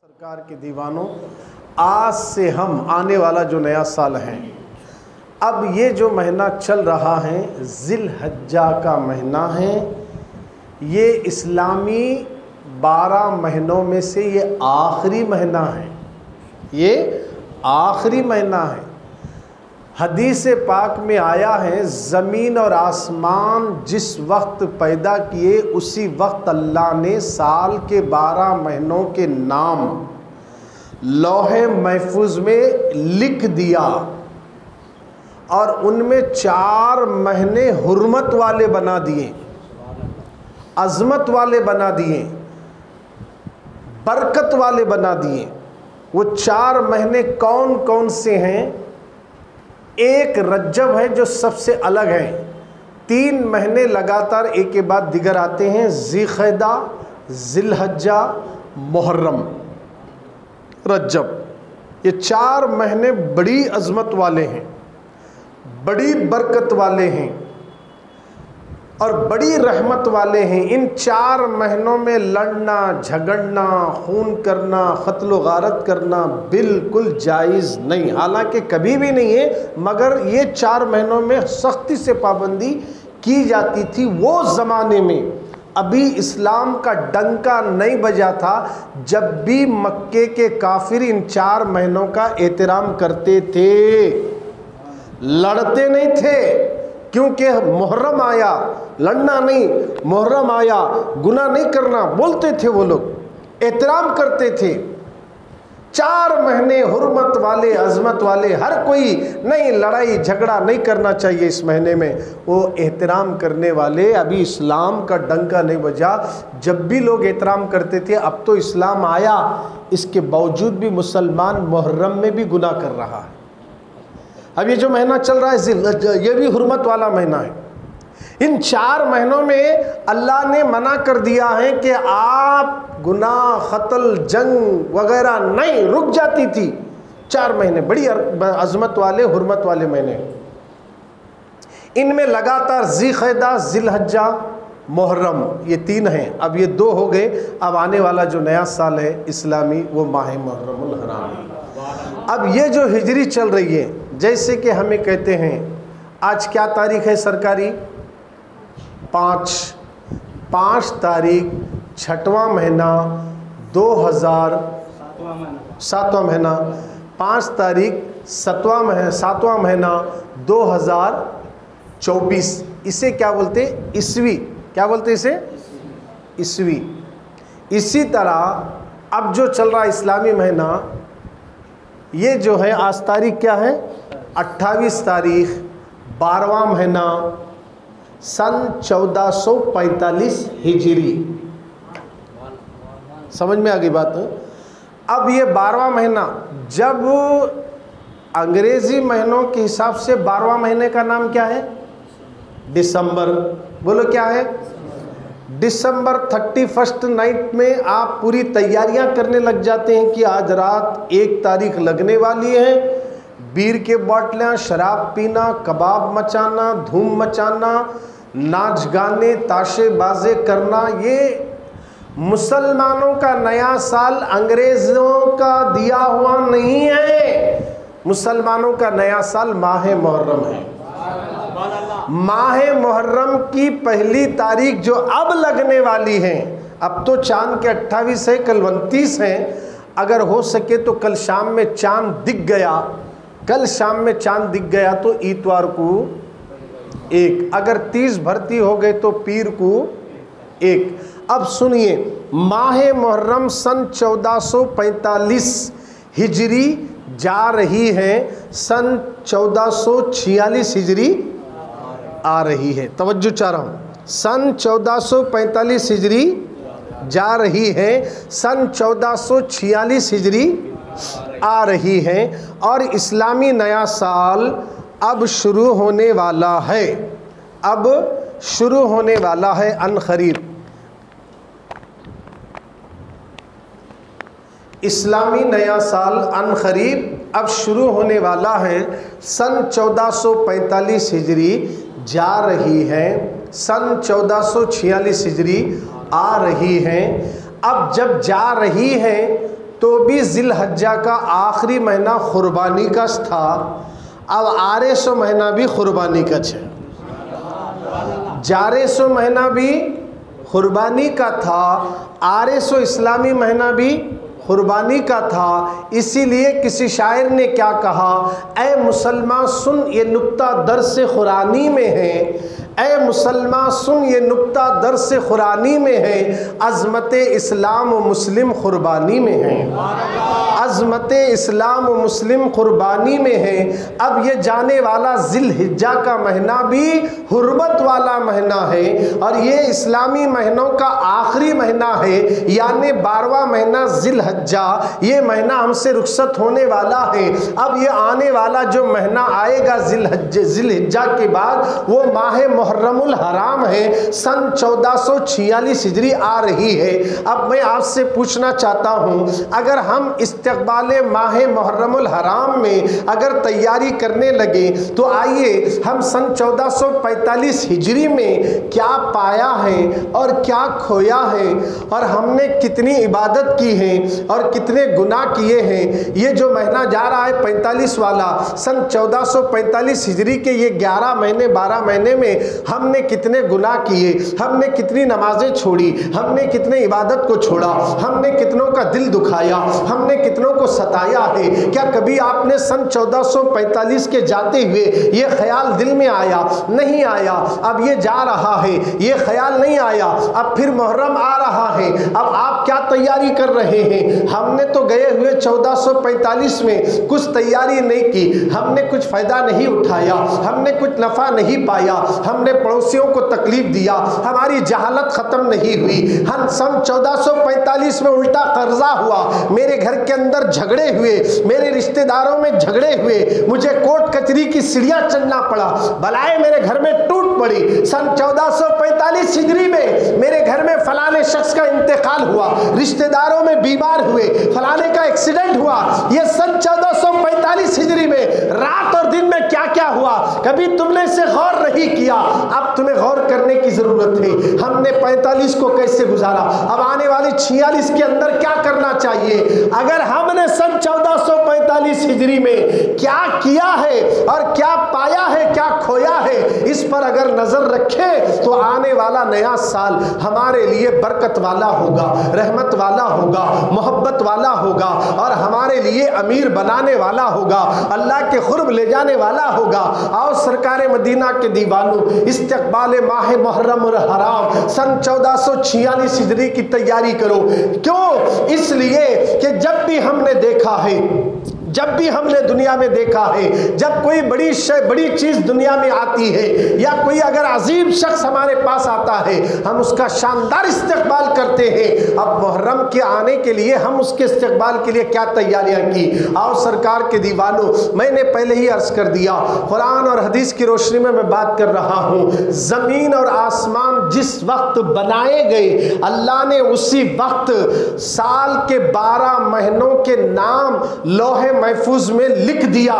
सरकार के दीवानों, आज से हम आने वाला जो नया साल है, अब ये जो महीना चल रहा है जिलहज्जा का महीना है। ये इस्लामी 12 महीनों में से ये आखिरी महीना है। ये आखिरी महीना है। हदीस पाक में आया है, ज़मीन और आसमान जिस वक्त पैदा किए उसी वक्त अल्लाह ने साल के 12 महीनों के नाम लौहे महफूज में लिख दिया और उनमें 4 महीने हुर्मत वाले बना दिए, अज़मत वाले बना दिए, बरकत वाले बना दिए। वो 4 महीने कौन कौन से हैं? एक रज्जब है जो सबसे अलग है। 3 महीने लगातार एक के बाद दिगर आते हैं, ज़िलक़अदा, ज़िलहज्जा, मुहर्रम, रज्जब। ये 4 महीने बड़ी अज़मत वाले हैं, बड़ी बरकत वाले हैं और बड़ी रहमत वाले हैं। इन 4 महीनों में लड़ना, झगड़ना, खून करना, क़त्ल गारत करना बिल्कुल जायज़ नहीं। हालांकि कभी भी नहीं है, मगर ये 4 महीनों में सख्ती से पाबंदी की जाती थी। वो ज़माने में अभी इस्लाम का डंका नहीं बजा था, जब भी मक्के के काफिर इन 4 महीनों का एहतराम करते थे, लड़ते नहीं थे। क्योंकि मुहर्रम आया, लड़ना नहीं, मुहर्रम आया, गुनाह नहीं करना बोलते थे। वो लोग एहतराम करते थे। 4 महीने हुर्मत वाले, अज़मत वाले, हर कोई नहीं, लड़ाई झगड़ा नहीं करना चाहिए इस महीने में, वो एहतराम करने वाले। अभी इस्लाम का डंका नहीं बजा, जब भी लोग एहतराम करते थे। अब तो इस्लाम आया, इसके बावजूद भी मुसलमान मुहर्रम में भी गुनाह कर रहा है। अब ये जो महीना चल रहा है ये भी हुर्मत वाला महीना है। इन 4 महीनों में अल्लाह ने मना कर दिया है कि आप गुनाह, क़त्ल, जंग वगैरह नहीं, रुक जाती थी। 4 महीने बड़ी अज़मत वाले, हुर्मत वाले महीने। इनमें लगातार ज़िलक़अदा, ज़िलहज्जा, मुहर्रम, ये 3 हैं। अब ये 2 हो गए। अब आने वाला जो नया साल है इस्लामी, वो माह मुहर्रमुल हराम है। अब ये जो हिजरी चल रही है, जैसे कि हमें कहते हैं, आज क्या तारीख है सरकारी? 5 तारीख, 6वां महीना 7वां महीना, 5 तारीख 7वां महीना 2024। इसे क्या बोलते? ईस्वी। क्या बोलते इसे? ईस्वी। इसी तरह अब जो चल रहा इस्लामी महीना, ये जो है आज तारीख क्या है? 28 तारीख 12वां महीना सन 1445 हिजरी। समझ में आ गई बात? अब ये 12वां महीना, जब अंग्रेजी महीनों के हिसाब से 12वां महीने का नाम क्या है? दिसंबर। बोलो क्या है? दिसंबर 31 नाइट में आप पूरी तैयारियां करने लग जाते हैं कि आज रात 1 तारीख लगने वाली है। बीर के बोतलें, शराब पीना, कबाब मचाना, धूम मचाना, नाच गाने, ताशे बाजे करना, ये मुसलमानों का नया साल अंग्रेज़ों का दिया हुआ नहीं है। मुसलमानों का नया साल माह मुहर्रम है। माह मुहर्रम की पहली तारीख जो अब लगने वाली है, अब तो चांद के 28 है, कल 29 है। अगर हो सके तो कल शाम में चांद दिख गया, कल शाम में चांद दिख गया तो इतवार को 1, अगर 30 भर्ती हो गए तो पीर को 1। अब सुनिए, माह मुहर्रम सन 1445 हिजरी जा रही है, सन 1446 हिजरी आ रही है। तवज्जो चाह रहा हूँ। सन 1445 हिजरी जा रही है, सन 1446 हिजरी आ रही है और इस्लामी नया साल अब शुरू होने वाला है। अब शुरू होने वाला है अनक़रीब। इस्लामी नया साल अनक़रीब अब शुरू होने वाला है। सन 1445 हिजरी जा रही है, सन 1446 हिजरी आ रही हैं। अब जब जा रही हैं तो भी जिलहज्जा का आखिरी महीना कुर्बानी का था। अब आरे सो महीना भी कुर्बानी का है, जारे सो महीना भी कुर्बानी का था, आरे सो इस्लामी महीना भी कुर्बानी का था। इसीलिए किसी शायर ने क्या कहा, ऐ मुसलमान सुन ये नुक्ता दर्स कुरानी में है, ऐ मुसलमान सुन ये नुक्ता दर्स कुरानी में है, अज़मत इस्लाम व मुस्लिम कुर्बानी में है, अज़मत इस्लाम व मुस्लिम कुर्बानी में है। अब ये जाने वाला जिलहिज्जा का महीना भी हुर्मत वाला महीना है और ये इस्लामी महीनों का आखिरी महीना है, यानी 12वां महीना जिलहिज्जा, ये महीना हमसे रुखसत होने वाला है। अब ये आने वाला जो महीना आएगा जिलहिज्जा के बाद, वो माह मुहर्रमुल हराम है, सन 1446 हिजरी आ रही है। अब मैं आपसे पूछना चाहता हूँ, अगर हम इस्तक़बाले माह मुहर्रमुल हराम में अगर तैयारी करने लगे तो आइए हम सन 1445 हिजरी में क्या पाया है और क्या खोया है, और हमने कितनी इबादत की है और कितने गुनाह किए हैं। ये जो महीना जा रहा है 45 वाला, सन 1445 हिजरी के ये 11 महीने 12 महीने में हमने कितने गुनाह किए, हमने कितनी नमाजें छोड़ी, हमने कितने इबादत को छोड़ा, हमने कितनों का दिल दुखाया, हमने कितनों को सताया है। क्या कभी आपने सन 1445 के जाते हुए ये ख्याल दिल में आया? नहीं आया। अब ये जा रहा है, ये ख्याल नहीं आया। अब फिर मुहर्रम आ रहा है, अब आप क्या तैयारी कर रहे हैं? हमने तो गए हुए 1445 में कुछ तैयारी नहीं की, हमने कुछ फायदा नहीं उठाया, हमने कुछ नफा नहीं पाया, हमने पड़ोसियों को तकलीफ दिया, हमारी जहालत खत्म नहीं हुई। हम सन 1445 में उल्टा कर्जा हुआ, मेरे घर के अंदर झगड़े हुए, मेरे रिश्तेदारों में झगड़े हुए, मुझे कोर्ट कचहरी की सीढ़ियां चढ़ना पड़ा, बलाएं मेरे घर में टूट पड़ी। सन 1445 हिजरी में मेरे घर में फलाने शख्स का इंतकाल हुआ, रिश्तेदारों में बीमार हुए, फलाने का एक्सीडेंट हुआ। ये सन 1445 हिजरी में रात और दिन में क्या क्या हुआ, कभी तुमने इसे गौर नहीं किया। अब तुम्हें गौर करने की जरूरत है। हमने 45 को कैसे गुजारा, अब आने वाली 46 के अंदर क्या करना चाहिए। अगर हमने सन 1445 हिजरी में क्या किया है और क्या पाया है, क्या खोया है, इस पर अगर नजर रखें तो आने वाला नया साल हमारे लिए बरकत वाला होगा, रहमत वाला होगा, मोहब्बत वाला होगा और हमारे लिए अमीर बनाने वाला होगा, अल्लाह के खुर्ब ले जाने वाला होगा। और सरकार मदीना के दीवानों, इस्तक़बाल माह मुहर्रम और हराम सन 1446 हिजरी की तैयारी करो। क्यों? इसलिए कि जब भी हमने देखा है, जब भी हमने दुनिया में देखा है, जब कोई बड़ी चीज दुनिया में आती है या कोई अगर अजीब शख्स हमारे पास आता है, हम उसका शानदार इस्तकबाल करते हैं। अब मुहर्रम के आने के लिए हम उसके इस्तकबाल के लिए क्या तैयारियां की। आओ सरकार के दीवानों, मैंने पहले ही अर्ज कर दिया, कुरान और हदीस की रोशनी में मैं बात कर रहा हूँ। जमीन और आसमान जिस वक्त बनाए गए, अल्लाह ने उसी वक्त साल के 12 महीनों के नाम लोहे महफूज में लिख दिया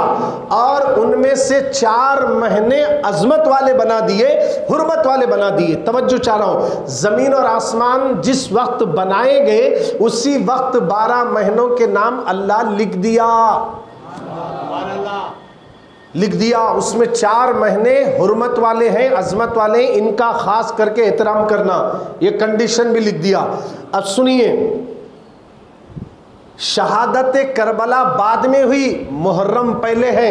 और उनमें से 4 महीने अजमत वाले बना दिए, हुर्मत वाले बना दिए। तवज्जो चाह रहा हूं, जमीन और आसमान जिस वक्त बनाए गए उसी वक्त 12 महीनों के नाम अल्लाह लिख दिया, लिख दिया। उसमें 4 महीने हुर्मत वाले हैं, अजमत वाले हैं, इनका खास करके एहतराम करना, ये कंडीशन भी लिख दिया। अब सुनिए, शहादत करबला बाद में हुई, मुहर्रम पहले है।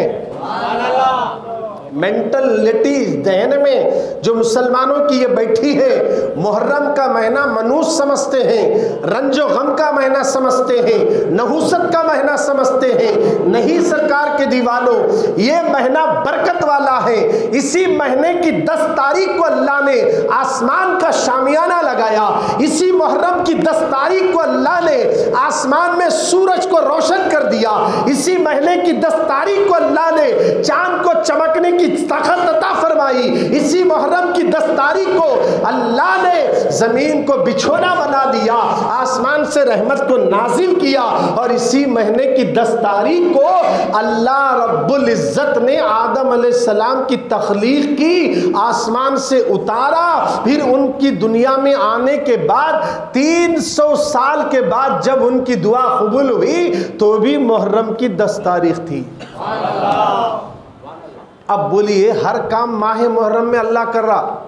मेंटलिटी जहन में जो मुसलमानों की ये बैठी है, मुहर्रम का महीना मनूस समझते हैं, रंजो गम का महीना समझते हैं, नहुसत का महीना समझते हैं। नहीं सरकार के दीवानों, ये महीना बरकत वाला है। इसी महीने की 10 तारीख को अल्लाह ने आसमान का शामियाना लगाया। इसी मुहर्रम की 10 तारीख को अल्लाह ने आसमान में सूरज को रोशन कर दिया। इसी महीने की 10 तारीख को अल्लाह ने चांद को चमकने की ताकत अता फरमाई। इसी मुहर्रम की 10 तारीख को अल्लाह ने ज़मीन को बिछोना बना दिया, आसमान से रहमत को नाजिल किया, और इसी महीने की 10 तारीख को अल्लाह रब्बुल इज़्ज़त ने आदम अलैहिस्सलाम की तख्लीक की, आसमान से उतारा। फिर उनकी दुनिया में आने के बाद 300 साल के बाद जब उनकी दुआ कबूल हुई तो भी मुहर्रम की 10 तारीख थी। अब बोलिए, हर काम माह मुहर्रम में अल्लाह कर रहा।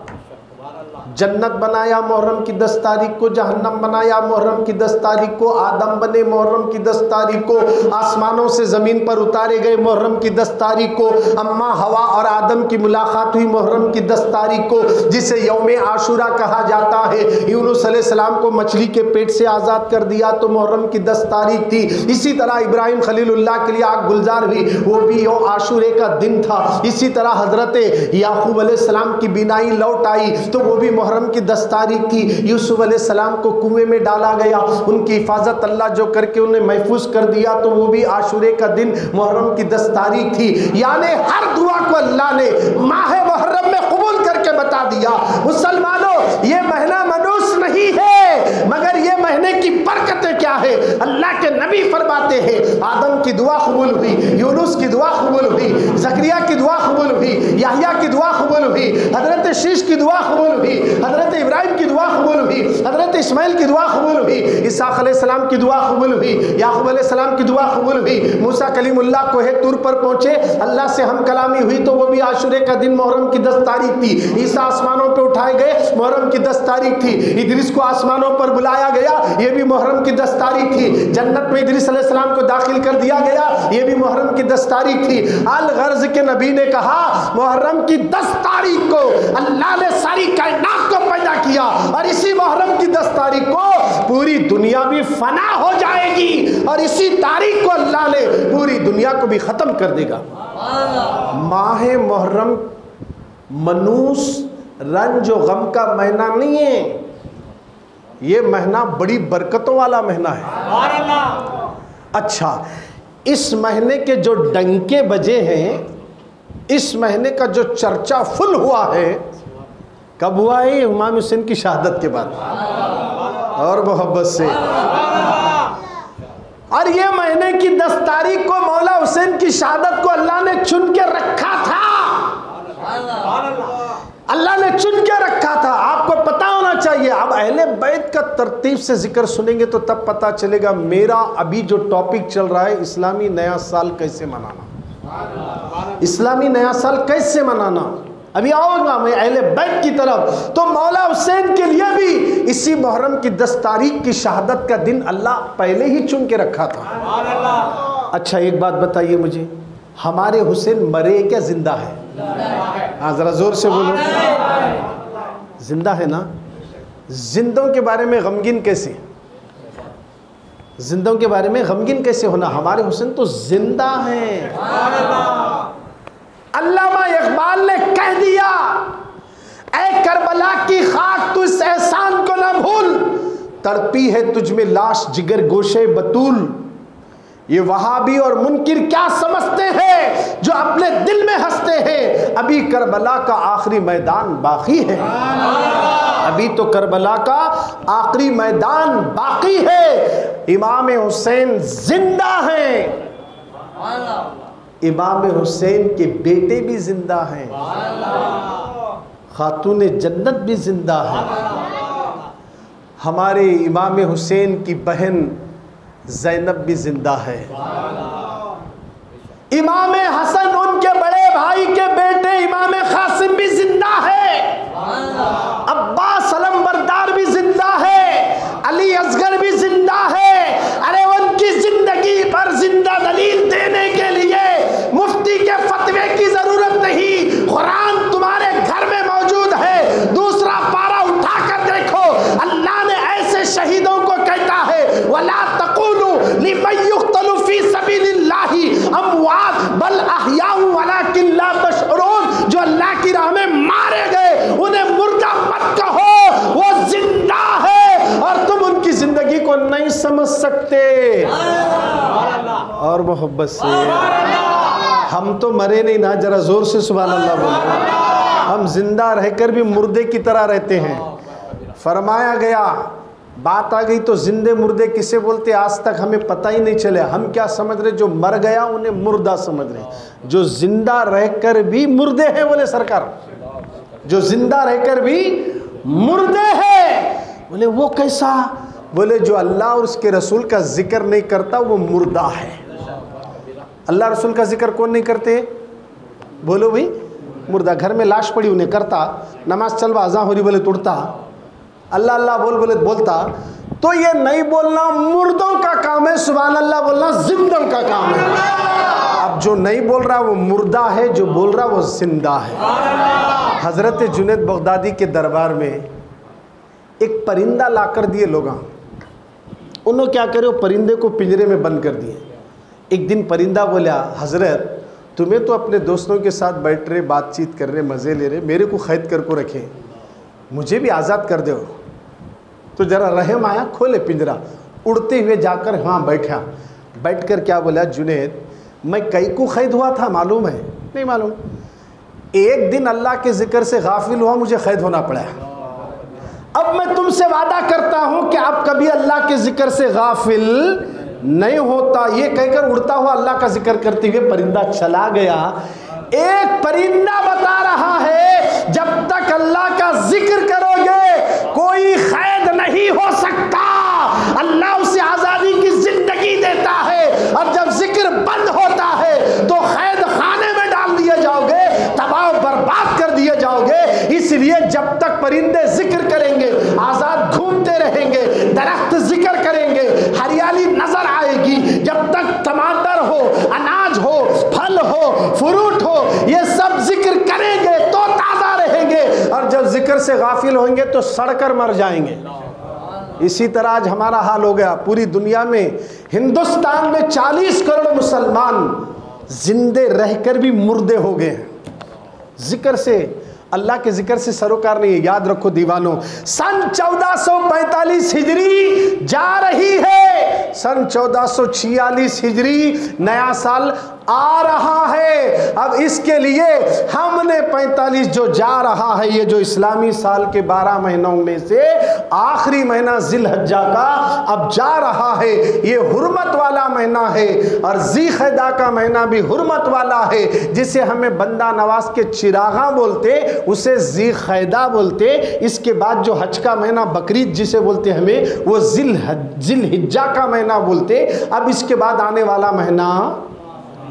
जन्नत बनाया मुहर्रम की 10 तारीख को, जहन्नम बनाया मुहर्रम की 10 तारीख को, आदम बने मुहर्रम की 10 तारीख को, आसमानों से ज़मीन पर उतारे गए मुहर्रम की 10 तारीख को, अम्मा हवा और आदम की मुलाकात हुई मुहर्रम की 10 तारीख को, जिसे यौम आशूरा कहा जाता है। यूनुस अलैहिस्सलाम को मछली के पेट से आज़ाद कर दिया तो मुहर्रम की 10 तारीख थी। इसी तरह इब्राहिम खलीलुल्लाह के लिए आग गुलजार हुई, वो भी यौम आशूरे का दिन था। इसी तरह हज़रत याकूब अलैहिस्सलाम की बीनाई लौट आई तो वो भी मुहर्रम की 10 तारीख थी। यूसुफ अलैहिस्सलाम को कुएं में डाला गया, उनकी हिफाजत अल्लाह जो करके उन्हें महफूज कर दिया तो वो भी आशूरे का दिन मुहर्रम की 10 तारीख थी। यानी हर दुआ को अल्लाह ने माह मुहर्रम में कबूल करके बता दिया। मुसलमानों, ये महीना मनुष्य नहीं है, मगर ये महीने की बरकतें क्या है। अल्लाह के नबी फरमाते हैं, आदम की दुआ कबूल हुई, यूनुस की दुआ कबूल हुई, ज़करिया की दुआ कबूल हुई, याह्या की दुआ कबूल हुई, हजरत शीश की दुआ कबूल हुई, हजरत इब्राहिम की दुआ कबूल हुई, हजरत इस्माइल की दुआ कबूल हुई, इसाक अलैहिस्सलाम की दुआ कबूल हुई, याकूब अलैहिस्सलाम की दुआ कबूल हुई, मूसा कलीमुल्लाह कोहे तूर पर पहुंचे, अल्लाह से हम कलामी हुई तो वो भी आशूरे का दिन मुहर्रम की 10 तारीख थी। ईसा आसमानों पे उठाए गए, मुहर्रम की 10 तारीख थी। इदरीस को आसमानों पर बुलाया गया, ये भी मुहर्रम की 10 तारीख थी। जन्नत में इदरीस अलैहिस्सलाम को दाखिल कर दिया गया, ये भी मुहर्रम की 10 तारीख थी। अल गर्ज के नबी ने कहा, मुहर्रम की 10 तारीख को अल्लाह ने सारी कायनात को पैदा किया, और इसी मुहर्रम की 10 तारीख को पूरी दुनिया भी फना हो जाएगी, और इसी तारीख को अल्लाह ने पूरी दुनिया को भी खत्म कर देगा। माह मुहर्रम मनूस रंज और गम का महीना नहीं है, ये महीना बड़ी बरकतों वाला महीना है। अच्छा, इस महीने के जो डंके बजे हैं, इस महीने का जो चर्चा फुल हुआ है, कब हुआ है? इमाम हुसैन की शहादत के बाद और मोहब्बत से। और ये महीने की 10 तारीख को मौला हुसैन की शहादत को अल्लाह ने चुन के रखा था। अल्लाह ने चुन के रखा था, आपको पता होना चाहिए। अब अहले बैत का तरतीब से जिक्र सुनेंगे तो तब पता चलेगा। मेरा अभी जो टॉपिक चल रहा है, इस्लामी नया साल कैसे मनाना, इस्लामी नया साल कैसे मनाना, अभी आऊंगा मैं अहले बैत की तरफ। तो मौला हुसैन के लिए भी इसी मुहर्रम की 10 तारीख की शहादत का दिन अल्लाह पहले ही चुन के रखा था। अच्छा, एक बात बताइए मुझे, हमारे हुसैन मरे क्या जिंदा है? हाँ, जरा जोर से बोलो। जिंदा है ना? जिंदों के बारे में गमगीन कैसे, जिंदों के बारे में गमगीन कैसे होना? हमारे हुसैन तो जिंदा हैं। अल्लामा इकबाल ने कह दिया, ऐ करबला की खाक तू इस एहसान को ना भूल, तड़पी है तुझ में लाश जिगर गोशे बतूल। ये वहाबी और मुनकिर क्या समझते हैं जो अपने दिल में हंसते हैं, अभी करबला का आखिरी मैदान बाकी है। अभी तो करबला का आखिरी मैदान बाकी है। इमाम हुसैन जिंदा हैं, इमाम हुसैन के बेटे भी जिंदा हैं, खातून जन्नत भी जिंदा है। हमारे इमाम हुसैन की बहन ज़ैनब भी जिंदा है। इमाम हसन उनके बड़े भाई के बेटे इमाम कासिम भी जिंदा है। अब्बास अलमबरदार भी जिंदा है, अली असगर भी जिंदा है। अरे उनकी जिंदगी पर जिंदा दलील देने के लिए मुफ्ती के फतवे की जरूरत नहीं, कुरान तुम्हारे घर में मौजूद है। दूसरा पारा उठाकर देखो, अल्लाह ने ऐसे शहीदों को कहता है, वला तक़ूलू लिमन युक़्तलू फ़ी सबीलिल्लाहि अमवात बल अहयाउ वलाकिन ला तशऊरून। जो अल्लाह की राह में मारे गए उन्हें मुर्दा मत कहो, वो जिंदा है और तुम उनकी जिंदगी को नहीं समझ सकते। और मोहब्बत से हम तो मरे नहीं ना, जरा जोर से सुभान अल्लाह बोलो। हम जिंदा रहकर भी मुर्दे की तरह रहते हैं। फरमाया गया, बात आ गई तो जिंदे मुर्दे किसे बोलते आज तक हमें पता ही नहीं चले। हम क्या समझ रहे, जो मर गया उन्हें मुर्दा समझ रहे, जो जिंदा रहकर भी मुर्दे हैं बोले सरकार, जो जिंदा रहकर भी मुर्दे हैं। बोले वो कैसा? बोले जो अल्लाह और उसके रसूल का जिक्र नहीं करता वो मुर्दा है। अल्लाह रसूल का जिक्र कौन नहीं करते? बोलो भाई, मुर्दा। घर में लाश पड़ी उन्हें करता, नमाज चलवा अज़ान हो रही बोले तुड़ता, अल्लाह अल्लाह बोल बोले बोलता। तो ये नहीं बोलना मुर्दों का काम है, सुभान अल्लाह बोलना जिंदों का काम है। अब जो नहीं बोल रहा वो मुर्दा है, जो बोल रहा वो जिंदा है। हजरत जुनैद बगदादी के दरबार में एक परिंदा लाकर दिए लोग, उन्होंने क्या करे, वो परिंदे को पिंजरे में बंद कर दिए। एक दिन परिंदा बोला, हजरत तुम्हें तो अपने दोस्तों के साथ बैठ रहे, बातचीत कर रहे, मज़े ले रहे, मेरे को कैद कर को रखे, मुझे भी आज़ाद कर दो। तो ज़रा रहम आया, खोले पिंजरा, उड़ते हुए जाकर वहाँ बैठा। बैठकर क्या बोला, जुनैद मैं कई को कैद हुआ था मालूम है? नहीं मालूम। एक दिन अल्लाह के ज़िक्र से गाफिल हुआ, मुझे कैद होना पड़ा। अब मैं तुमसे वादा करता हूँ कि अब कभी अल्लाह के ज़िक्र से गाफिल नहीं होता। ये कहकर उड़ता हुआ अल्लाह का जिक्र करते हुए परिंदा चला गया। एक परिंदा बता रहा है, जब तक अल्लाह का जिक्र करोगे कोई कैद नहीं हो सकता। अल्लाह उसे आजादी की जिंदगी देता है, और जब जिक्र बंद होता है तो कैद खाने में डाल दिए जाओगे, तबाह बर्बाद कर दिए जाओगे। इसलिए जब तक परिंदे जिक्र करेंगे, आजाद घूमते रहेंगे, दरख्त जिक्र करेंगे, हरियाली नजर आएगी। जब तक टमाटर हो, अनाज हो, फल हो, फ्रूट हो, ये सब जिक्र करेंगे तो ताजा रहेंगे, और जब जिक्र से गाफिल होंगे तो सड़कर मर जाएंगे। इसी तरह आज हमारा हाल हो गया। पूरी दुनिया में, हिंदुस्तान में 40 करोड़ मुसलमान जिंदे रहकर भी मुर्दे हो गए हैं। जिक्र से, अल्लाह के जिक्र से सरोकार नहीं है। याद रखो दीवानों, सन 1445 हिजरी जा रही है, सन 1446 हिजरी नया साल आ रहा है। अब इसके लिए हमने 45 जो जा रहा है, ये जो इस्लामी साल के 12 महीनों में से आखिरी महीना जिलहज्जा का अब जा रहा है, ये हुर्मत वाला महीना है। और ज़ीक़दा का महीना भी हुर्मत वाला है, जिसे हमें बंदा नवाज के चिरागा बोलते, उसे ज़ीक़दा बोलते। इसके बाद जो हज का महीना बकरीद जिसे बोलते हमें, वो जिलहिज्जा का महीना बोलते। अब इसके बाद आने वाला महीना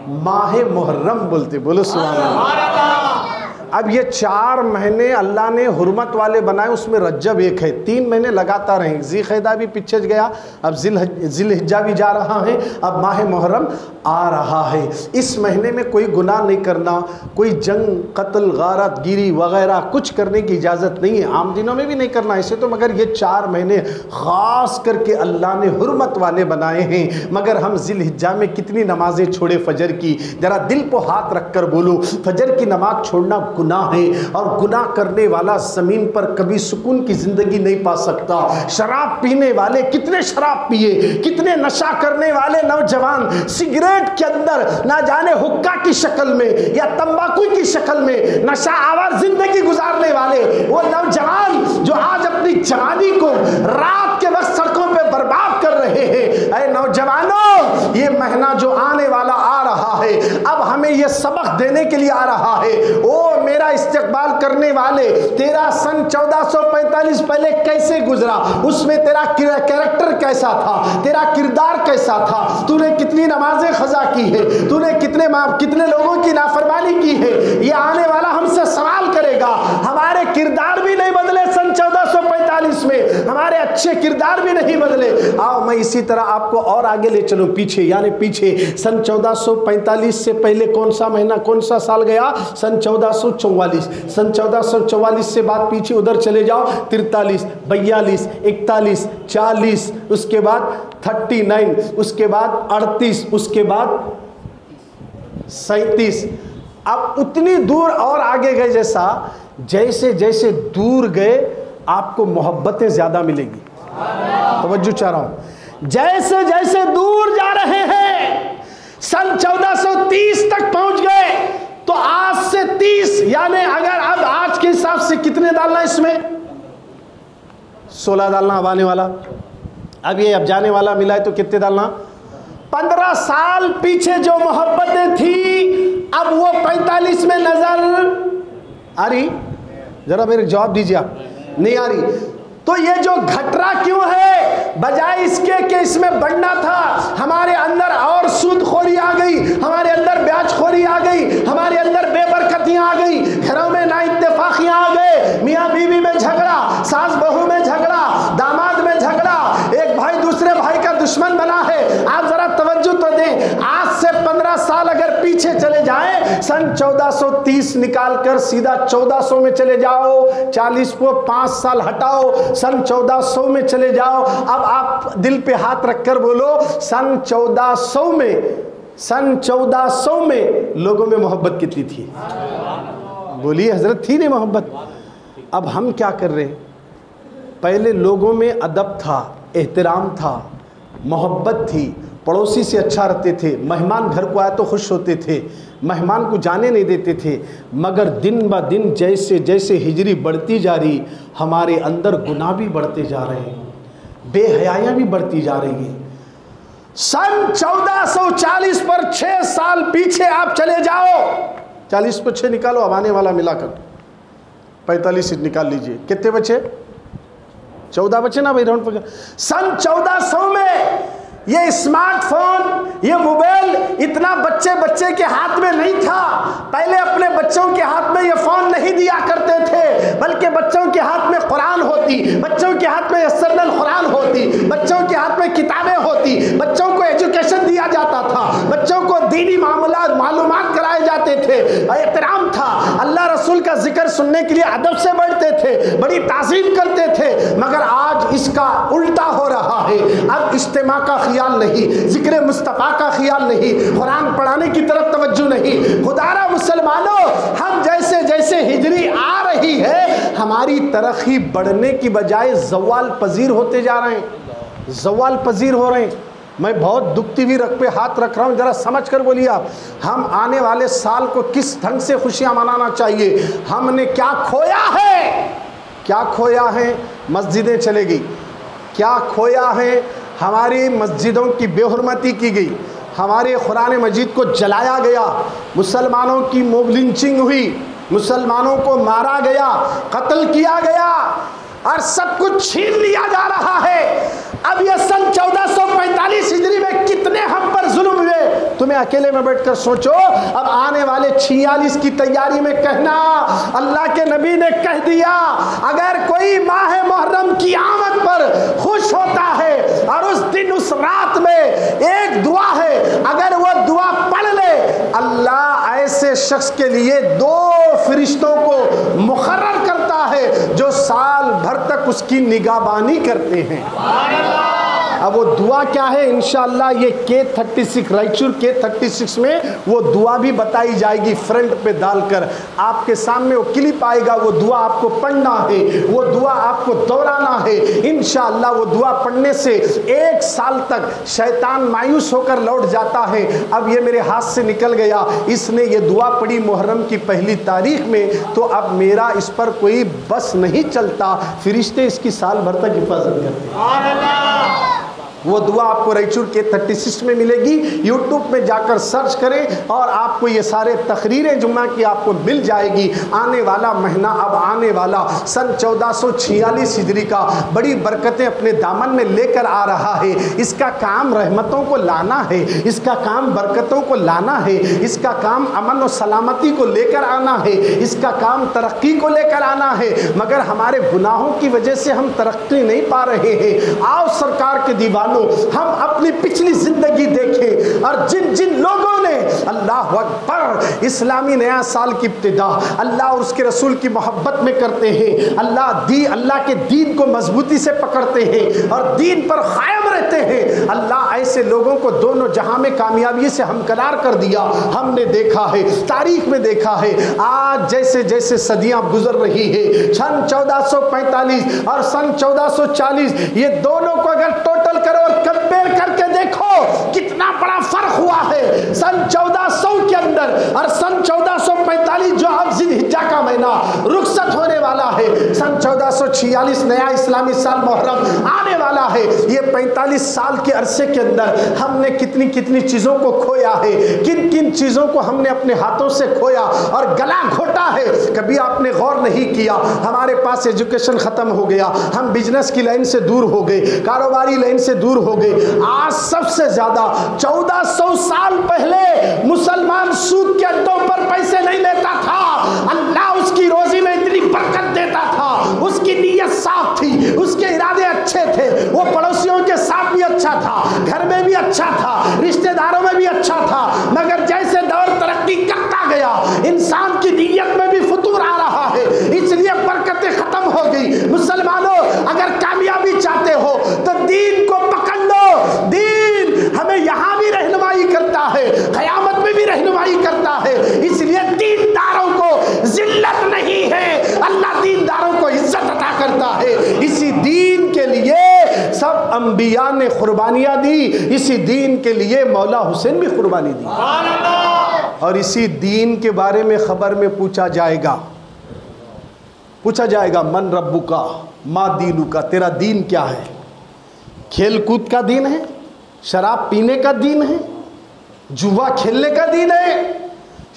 माहे मुहर्रम बोलते। बोलो सुभान अल्लाह। अब ये 4 महीने अल्लाह ने हुर्मत वाले बनाए, उसमें रज्जब एक है। 3 महीने लगातार हैं। ज़ीक़दा भी पीछे गया, अब जिलहिज्जा भी जा रहा है, अब माह मुहर्रम आ रहा है। इस महीने में कोई गुनाह नहीं करना, कोई जंग, कत्ल, गारत गिरी वगैरह कुछ करने की इजाज़त नहीं है। आम दिनों में भी नहीं करना ऐसे तो, मगर ये 4 महीने ख़ास करके अल्लाह ने हुर्मत वाले बनाए हैं। मगर हम जिलहिज्जा में कितनी नमाजें छोड़े फजर की, ज़रा दिल पर हाथ रख कर बोलो। फजर की नमाज छोड़ना गुनाह है, और गुनाह करने वाला ज़मीन पर कभी सुकून की ज़िंदगी नहीं पा सकता। शराब पीने वाले कितने शराब पिए, कितने नशा करने वाले नौजवान सिगरेट के अंदर ना जाने हुक्का की शक्ल में या तंबाकू की शक्ल में नशा आवर जिंदगी गुजारने वाले वो नौजवान जो आज अपनी जवानी को रात के वक्त सड़कों पे बर्बाद कर रहे हैं। अरे नौजवानों, ये महीना जो आने वाला आ रहा है, अब हमें ये सबक देने के लिए आ रहा है। ओ मेरा इस्तेकबाल करने वाले, तेरा सन 1445 पहले कैसे गुजरा, उसमें तेरा कैरेक्टर कैसा था, तेरा किरदार कैसा था, तूने कितनी नमाजें खजा की है, तूने कितने लोगों की नाफरमानी की है, ये आने वाला हमसे सवाल करेगा। हमारे किरदार भी नहीं बदले सन 1445 में, हमारे अच्छे किरदार भी नहीं बदले। आओ मैं इसी तरह आपको और आगे ले चलूं, पीछे, यानी पीछे सन 1445 से पहले कौन सा महीना, कौन सा साल गया? सन 1444। सन 1444 से बाद पीछे उधर चले जाओ, 43, 42, 41, 40, उसके बाद 39, उसके बाद 38, उसके बाद 37। अब उतनी दूर और आगे गए, जैसे जैसे दूर गए आपको मोहब्बतें ज्यादा मिलेगी। तवज्जो चाह रहा हूं, जैसे जैसे दूर जा रहे हैं सन 1430 तक पहुंच गए। तो आज से 30 यानी अगर अब आज के हिसाब से कितने डालना इसमें? 16 डालना। अब आने वाला, अब ये अब जाने वाला मिला है तो कितने डालना? 15 साल पीछे जो मोहब्बतें थी अब वो 45 में नजर आ रही? जरा मेरे जवाब दीजिए आप। नहीं आ रही। तो ये जो घट रहा क्यों है? बजाय इसके कि इसमें बढ़ना था, हमारे अंदर और सूदखोरी आ गई, हमारे अंदर ब्याजखोरी आ गई, हमारे अंदर बेबरकतियां आ गई, घरों में ना इत्तेफाकियां आ गए, मियाँ बीवी में झगड़ा, सास बहू में झगड़ा, दामाद में झगड़ा, एक भाई दूसरे भाई का दुश्मन बना है। आप जरा तवज्जो तो दें। आज से 15 साल अगर पीछे चले जाएं, सन 1430 निकालकर सीधा 1400 में चले जाओ, 40 को 5 साल हटाओ, सन 1400 में चले जाओ। अब आप दिल पे हाथ रखकर बोलो, सन 1400 में लोगों में मोहब्बत कितनी थी? बोलिए हजरत, थी नहीं मोहब्बत? अब हम क्या कर रहे हैं? पहले लोगों में अदब था, एहतराम था, मोहब्बत थी, पड़ोसी से अच्छा रहते थे, मेहमान घर को आए तो खुश होते थे, मेहमान को जाने नहीं देते थे। मगर दिन ब दिन जैसे जैसे हिजरी बढ़ती जा रही, हमारे अंदर गुनाह भी बढ़ते जा रहे हैं, बेहयाइयाँ भी बढ़ती जा रही हैं। सन 1440 पर 6 साल पीछे आप चले जाओ, 40 पर 6 निकालो, अब आने वाला मिलाकर 45 निकाल लीजिए, कितने बचे? 14 बचे ना भाई, राउंड पर। सन 1400 में ये स्मार्टफोन, ये मोबाइल इतना बच्चे के हाथ में नहीं था। पहले अपने बच्चों के हाथ में ये फोन नहीं दिया करते थे, बल्कि बच्चों के हाथ में कुरान होती, बच्चों के हाथ में यसरल कुरान होती, बच्चों के हाथ में किताबें होती, बच्चों को एजुकेशन दिया जाता था, बच्चों को दीनी मालूमात कराए जाते थे, एहतराम था, अल्लाह रसूल का जिक्र सुनने के लिए अदब से बैठते थे, बड़ी ताज़ीम करते थे। मगर आज इसका उल्टा हो रहा है। अब इज्तिमा का ख्याल नहीं, जिक्र मुस्तफ़ा का ख्याल नहीं, कुरान पढ़ाने की तरफ तवज्जो नहीं। खुदारा मुसलमानों, हम जैसे जैसे हिजरी आ रही है, हमारी तरक्की बढ़ने की बजाय ज़वाल पजीर होते जा रहे हैं, ज़वाल पजीर हो रहे हैं। मैं बहुत दुखती हुई रख पे हाथ रख रहा हूँ, जरा समझ कर बोलिए आप। हम आने वाले साल को किस ढंग से खुशियाँ मनाना चाहिए? हमने क्या खोया है? क्या खोया है? मस्जिदें चलेगी। क्या खोया है? हमारी मस्जिदों की बेहुरमती की गई, हमारे कुरान मजीद को जलाया गया, मुसलमानों की मोब लिंचिंग हुई, मुसलमानों को मारा गया, कत्ल किया गया और सब कुछ छीन लिया जा रहा है। अब यह सन 1445 हिजरी में कितने हम पर जुल्म हुए, तुम्हें अकेले में बैठकर सोचो। अब आने वाले 46 की तैयारी में कहना, अल्लाह के नबी ने कह दिया, अगर कोई माह मुहर्रम की आमद पर खुश होता है और उस दिन उस रात में एक दुआ है, अगर वो दुआ पढ़ ले, अल्लाह ऐसे शख्स के लिए 2 फरिश्तों को मुकर्रर करता है जो साल भर तक उसकी निगाहबानी करते हैं। अब वो दुआ क्या है? इंशाअल्लाह ये K36 रायचूर K36 में वो दुआ भी बताई जाएगी, फ्रंट पे डालकर आपके सामने वो क्लिप आएगा। वो दुआ आपको पढ़ना है, वो दुआ आपको दोहराना है। इंशाअल्लाह वो दुआ पढ़ने से 1 साल तक शैतान मायूस होकर लौट जाता है। अब ये मेरे हाथ से निकल गया, इसने ये दुआ पढ़ी मुहर्रम की पहली तारीख में, तो अब मेरा इस पर कोई बस नहीं चलता, फरिश्ते इसकी साल भर तक हिफाजत करते हैं। वो दुआ आपको रायचूर K36 में मिलेगी। यूट्यूब में जाकर सर्च करें और आपको ये सारे तकरीरें जुम्मा की आपको मिल जाएगी। आने वाला महीना, अब आने वाला सन 1446 हिजरी का बड़ी बरकतें अपने दामन में लेकर आ रहा है। इसका काम रहमतों को लाना है, इसका काम बरकतों को लाना है, इसका काम अमन और सलामती को लेकर आना है, इसका काम तरक्की को लेकर आना है। मगर हमारे गुनाहों की वजह से हम तरक्की नहीं पा रहे हैं। आओ सरकार के दीवानों, हम अपनी पिछली जिंदगी देखें और जिन जिन लोगों ने अल्लाह अकबर इस्लामी नया साल की इब्तिदा अल्लाह और उसके रसूल की मोहब्बत में करते हैं, अल्लाह के दीन को मजबूती से पकड़ते हैं और दीन पर कायम रहते हैं, अल्लाह ऐसे लोगों को दोनों जहां में कामयाबी से हमकरार कर दिया। हमने देखा है, तारीख में देखा है, आज जैसे जैसे सदियां गुजर रही है, सन 1445 और सन 1440, ये दोनों को अगर टोटल करो और कंपेयर करके देखो कितना बड़ा फर्क हुआ है। 1446 नया इस्लामी साल मुहर्रम आने वाला है। ये 45 साल के अरसे के अंदर हमने कितनी कितनी चीज़ों को खोया है, किन किन चीज़ों को हमने अपने हाथों से खोया और गला घोटा है। कभी आपने गौर नहीं किया, हमारे पास एजुकेशन ख़त्म हो गया, हम बिजनेस की लाइन से दूर हो गए, कारोबारी लाइन से दूर हो गए। आज सबसे ज़्यादा 1400 साल पहले मुसलमान सूद के अड्डों पर पैसे नहीं लेता था, अल्लाह उसकी रोजी में इतनी बरकत देता था, उसकी नीयत साफ थी, उसके इरादे अच्छे थे, वो पड़ोसियों के साथ भी अच्छा था, घर में भी अच्छा था, रिश्तेदारों में भी अच्छा था। मगर जैसे दौर तरक्की करता गया, इंसान की नीयत में भी फुतूर आ रहा है, इसलिए बरकतें खत्म हो गई। मुसलमानों, अगर कामयाबी चाहते हो तो दीन को पकड़ लो। दीन हमें यहाँ भी रहनुमाई करता है, क़यामत में भी रहनुमाई करता है। इसलिए दीनदारों को जिल्लत नहीं है, अल्लाह दीनदारों को इज्जत अता करता है। इसी दीन के लिए सब अंबिया ने कुर्बानियाँ दी, इसी दीन के लिए मौला हुसैन भी कुर्बानी दी। और इसी दीन के बारे में खबर में पूछा जाएगा मन रब्बुका मा दीनुका, तेरा दीन क्या है? खेल कूद का दीन है, शराब पीने का दीन है, जुआ खेलने का दीन है,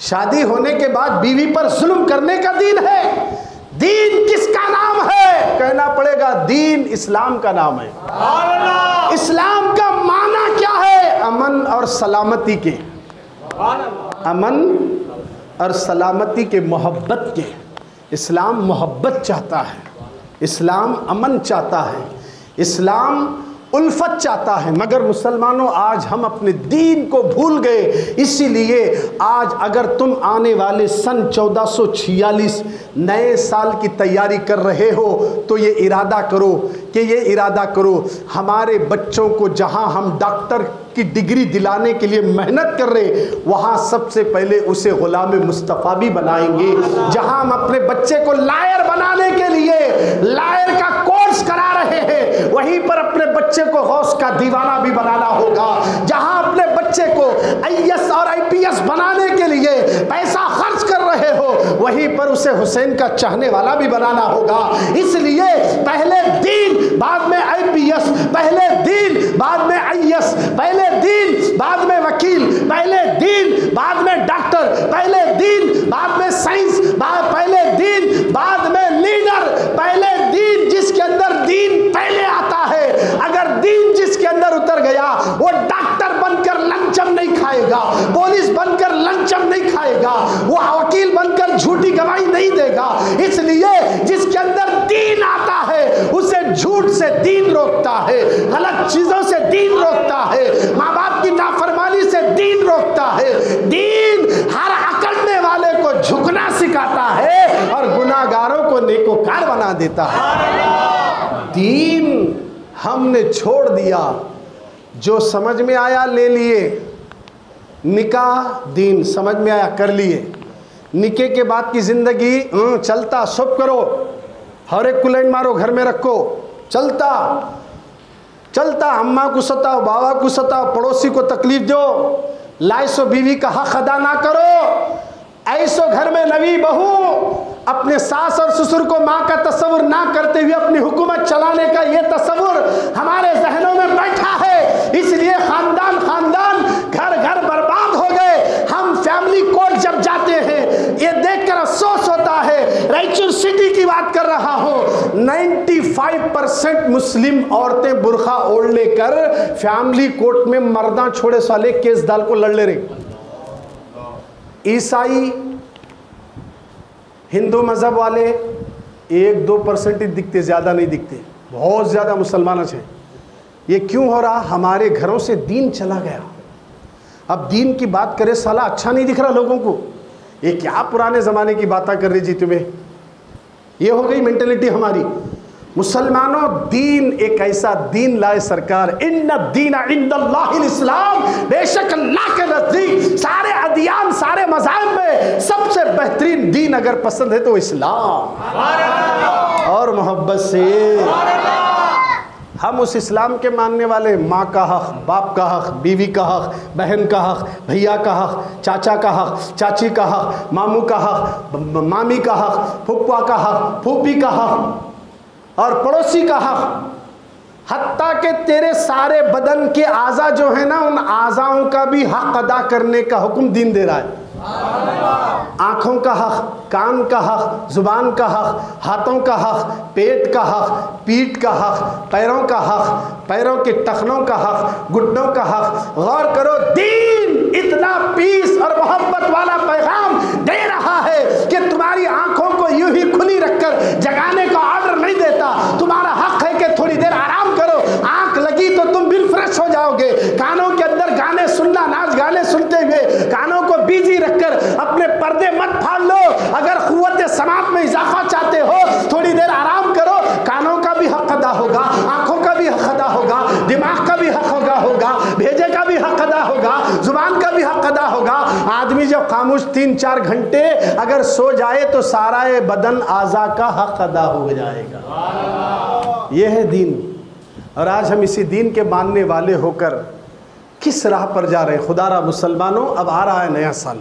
शादी होने के बाद बीवी पर जुल्म करने का दीन है? दीन किसका नाम है? कहना पड़ेगा दीन इस्लाम का नाम है। इस्लाम का माना क्या है? अमन और सलामती के, अमन और सलामती के, मोहब्बत के। इस्लाम मोहब्बत चाहता है, इस्लाम अमन चाहता है, इस्लाम उल्फत चाहता है। मगर मुसलमानों, आज हम अपने दीन को भूल गए। इसीलिए आज अगर तुम आने वाले सन 1446 नए साल की तैयारी कर रहे हो तो ये इरादा करो हमारे बच्चों को जहां हम डॉक्टर की डिग्री दिलाने के लिए मेहनत कर रहे, वहां सबसे पहले उसे गुलाम मुस्तफ़ा भी बनाएंगे। जहां हम अपने बच्चे को लायर बनाने के लिए लायर का कोर्स करा रहे हैं, वहीं पर अपने बच्चे को गौस का दीवाना भी बनाना होगा। जहां अपने बच्चे को IAS और IPS बनाने के लिए पैसा खर्च कर रहे हो, वहीं पर उसे हुसैन का चाहने वाला भी बनाना होगा। इसलिए पहले दीन बाद में IPS, पहले दीन बाद में IAS, पहले दीन बाद में वकील, पहले दीन बाद में डॉक्टर, पहले दीन बाद में साइंस, पहले दीन बाद में लीडर, पहले दीन जिसके अंदर दीन पहले आता है। अगर दीन जिसके अंदर उतर गया, वो डॉक्टर बनकर लंचम नहीं खाएगा, पुलिस बनकर लंचम नहीं खाएगा, वो वकील बनकर झूठी गवाही नहीं देगा। इसलिए जिसके अंदर दीन आता है, उसे झूठ से दीन रोकता है, गलत चीजों से दीन रोकता है, माँ बाप की नाफरमानी से दीन रोकता है। दीन हर अकड़ने वाले को झुकना सिखाता है और गुनाहगारों को नेकोकार बना देता है। दीन हमने छोड़ दिया, जो समझ में आया ले लिए। निकाह दीन समझ में आया कर लिए, निके के बाद की जिंदगी चलता, सब करो, हर एक को लाइन मारो, घर में रखो, चलता चलता, अम्मा को सताओ, बाबा को सताओ, पड़ोसी को तकलीफ दो, लाइसो बीवी का हक अदा ना करो। ऐसो घर में नवी बहू अपने सास और ससुर को माँ का तस्वुर ना करते हुए अपनी हुकूमत चलाने का ये तस्वुर हमारे जहनों में बैठा है। इसलिए खानदान खानदान, घर घर बर्बाद हो गए। हम फैमिली कोर्ट जब जाते हैं, ये देखकर अफसोस होता है। रायचूर सिटी की बात कर रहा हूँ, 95% मुस्लिम औरतें बुर्खा ओढ़ लेकर फैमिली कोर्ट में मर्दा छोड़े साले केस डाल को लड़ ले रहे। ईसाई हिंदू मजहब वाले 1-2% ही दिखते, ज़्यादा नहीं दिखते, बहुत ज़्यादा मुसलमान हैं। ये क्यों हो रहा? हमारे घरों से दीन चला गया। अब दीन की बात करें, साला अच्छा नहीं दिख रहा लोगों को। ये क्या पुराने ज़माने की बातें कर रही जी तुम्हें? ये हो गई मेंटेलिटी हमारी। मुसलमानों, दीन एक ऐसा दीन लाए सरकार, इन्ना दीना इंदल्लाहिल इस्लाम, बेशक अल्लाह के नजदीक सारे अदियान, सारे मज़ाहिब में सबसे बेहतरीन दीन अगर पसंद है तो इस्लाम। और मोहब्बत से हम उस इस्लाम के मानने वाले, माँ का हक, बाप का हक, बीवी का हक, बहन का हक, भैया का हक, चाचा का हक, चाची का हक, मामू का हक, मामी का हक, फुप्पा का हक, फूफी का हक, और पड़ोसी का हक, हत्ता के तेरे सारे बदन के आज़ा जो है ना, उन आज़ाओं का भी हक अदा करने का हुक्म दीन दे रहा है। आँखों का हक, कान का हक, जुबान का हक, हाथों का हक, पेट का हक, पीठ का हक, पैरों का हक, पैरों के टखनों का हक, घुटनों का हक। गौर करो, दीन इतना पीस और मोहब्बत वाला पैगाम दे रहा है कि तुम्हारी आंखों को यूं ही खुली रखकर जगाने का ऑर्डर नहीं देता। तुम्हारा हक है कि थोड़ी देर आराम करो, आंख लगी तो तुम बिल फ्रेश हो जाओगे। कानों के अंदर गाने सुनना, नाच गाने सुनते हुए कानों को बिजी रखकर अपने पर्दे मत फाड़ लो। अगर कुव्वत समात में इजाफा चाहते हो, थोड़ी देर आराम करो। कानों का भी हक अदा होगा, आंखों का भी हक अदा होगा, दिमाग का भी हक होगा, भेजे का भी हक अदा होगा, जुबान का भी हक अदा होगा। आदमी जब खामोश 3-4 घंटे अगर सो जाए तो सारा बदन आज़ा का हक अदा हो जाएगा। यह है दीन। और आज हम इसी दीन के मानने वाले होकर किस राह पर जा रहे हैं। खुदारा मुसलमानों, अब आ रहा है नया साल।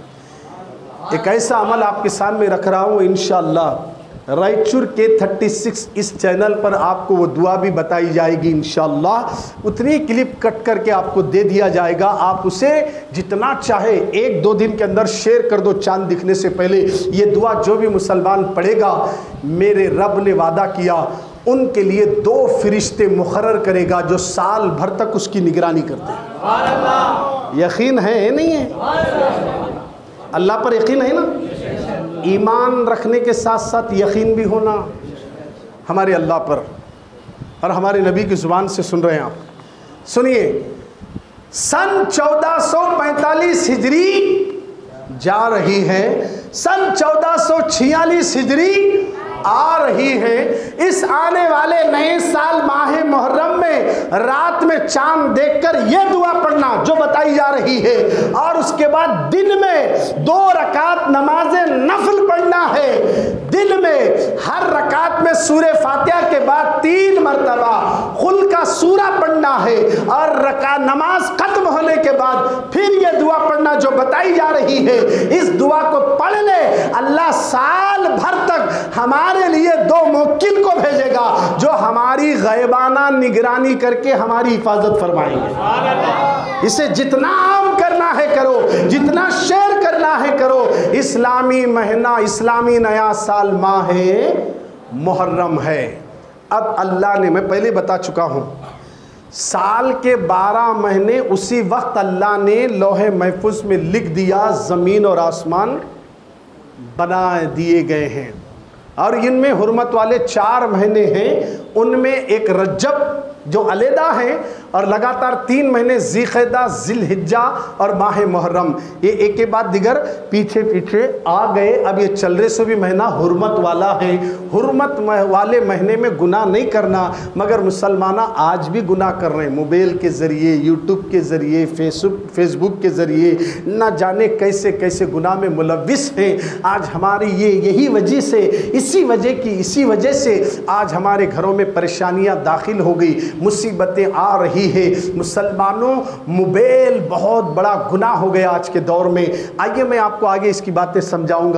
एक ऐसा अमल आपके सामने रख रहा हूँ, इंशाअल्लाह रायचूर के 36 इस चैनल पर आपको वो दुआ भी बताई जाएगी इंशाअल्लाह। उतनी क्लिप कट करके आपको दे दिया जाएगा। आप उसे जितना चाहे 1-2 दिन के अंदर शेयर कर दो, चांद दिखने से पहले। ये दुआ जो भी मुसलमान पढ़ेगा, मेरे रब ने वादा किया उनके लिए 2 फरिश्ते मुकर्रर करेगा जो साल भर तक उसकी निगरानी करते हैं। यकीन है नहीं है? अल्लाह पर यकीन है ना? ईमान रखने के साथ साथ यकीन भी होना हमारे अल्लाह पर। और हमारे नबी की ज़ुबान से सुन रहे हैं आप, सुनिए। सन 1445 हिजरी जा रही है, सन 1446 हिजरी आ रही है। इस आने वाले नए साल माह मुहर्रम में रात में चांद देखकर यह दुआ पढ़ना जो बताई जा रही है, और उसके बाद दिन में 2 रकात नमाज़े नफल पढ़ना है। दिन में हर रकात में सूरे फातिहा के बाद 3 मरतबा कुल का सूरा पढ़ना है, और नमाज खत्म होने के बाद फिर यह दुआ पढ़ना जो बताई जा रही है। इस दुआ को पढ़ ले, अल्लाह साल भर तक हमारे लिए 2 मुवक्किल को भेजेगा जो हमारी गैबाना निगरानी करके हमारी हिफाजत फरमाएंगे। इसे जितना आम करना है करो, जितना शेयर करना है करो। इस्लामी महीना, इस्लामी नया साल माह मुहर्रम है। अब अल्लाह ने, मैं पहले बता चुका हूँ, साल के 12 महीने उसी वक्त अल्लाह ने लौहे महफूज में लिख दिया, ज़मीन और आसमान बना दिए गए हैं। और इनमें हुर्मत वाले 4 महीने हैं, उनमें एक रज्जब जो अलहदा है, और लगातार 3 महीने ज़िलक़दा, ज़िलहिज्जा और माह मुहर्रम। ये एक के बाद दिगर पीछे पीछे आ गए। अब ये चल रहे सो भी महीना हुर्मत वाला है। हुर्मत वाले महीने में गुनाह नहीं करना, मगर मुसलमान आज भी गुनाह कर रहे हैं। मोबाइल के ज़रिए, यूट्यूब के ज़रिए, फेसबुक के ज़रिए न जाने कैसे कैसे गुनाह में मुलव्विस हैं। आज हमारी यही वजह से, इसी वजह से आज हमारे घरों में परेशानियाँ दाखिल हो गई, मुसीबतें आ रही है। मुसलमानों, मोबाइल बहुत बड़ा गुनाह हो गया आज के दौर में। आइए मैं आपको आगे इसकी बातें समझाऊंगा।